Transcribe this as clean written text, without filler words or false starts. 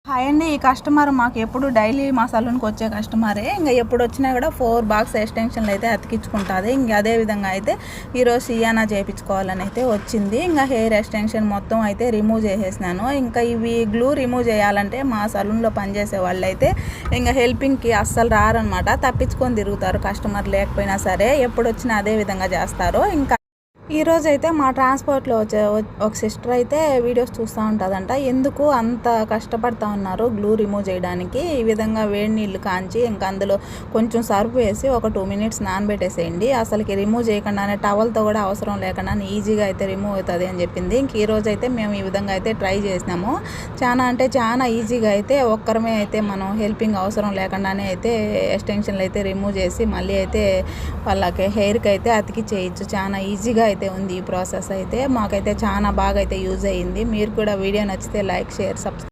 Hi అండి. ఈ customer మాకు ఎప్పుడు డైలీ మా సలూన్కి వచ్చే కస్టమరే. ఇంకా ఎప్పుడు వచ్చినా కూడా 4 బాక్స్ ఎక్స్టెన్షన్లు అయితే అతికించుకుంటుంది. ఇంకా అదే విధంగా అయితే ఈరోజు సియానా చేయించుకోవాలని అయితే వచ్చింది. ఇంకా హెయిర్ ఎక్స్టెన్షన్ మొత్తం అయితే రిమూవ్ చేసేసినాను. ఇంకా ఇవి గ్లూ రిమూవ్ చేయాలంటే మా సలూన్లో పనిచేసే వాళ్ళు అయితే ఇంకా హెల్పింగ్కి అస్సలు రారనమాట. తప్పించుకొని తిరుగుతారు కస్టమర్ లేకపోయినా సరే. ఎప్పుడు వచ్చినా అదే విధంగా చేస్తారు. ఇంకా ఈరోజు అయితే మా ట్రాన్స్పోర్ట్లో వచ్చే ఒక సిస్టర్ అయితే వీడియోస్ చూస్తూ ఉంటుందంట. ఎందుకు అంత కష్టపడతా ఉన్నారు గ్లూ రిమూవ్ చేయడానికి. ఈ విధంగా వేడి నీళ్ళు కాంచి ఇంకా అందులో కొంచెం సర్ఫ్ వేసి ఒక 2 మినిట్స్ నానబెట్టేసేయండి. అసలుకి రిమూవ్ చేయకుండానే టవల్తో కూడా అవసరం లేకుండా ఈజీగా అయితే రిమూవ్ అవుతుంది అని చెప్పింది. ఇంక ఈరోజు అయితే మేము ఈ విధంగా అయితే ట్రై చేసినాము. చాలా ఈజీగా అయితే ఒక్కరమే అయితే మనం హెల్పింగ్ అవసరం లేకుండానే అయితే ఎక్స్టెన్షన్లు అయితే రిమూవ్ చేసి మళ్ళీ అయితే వాళ్ళకి హెయిర్కి అయితే అతికి చేయొచ్చు. చాలా ఈజీగా అయితే ఉంది ఈ ప్రాసెస్ అయితే. మాకైతే చాలా బాగా అయితే యూజ్ అయ్యింది. మీరు కూడా వీడియో నచ్చితే లైక్, షేర్, సబ్స్క్రైబ్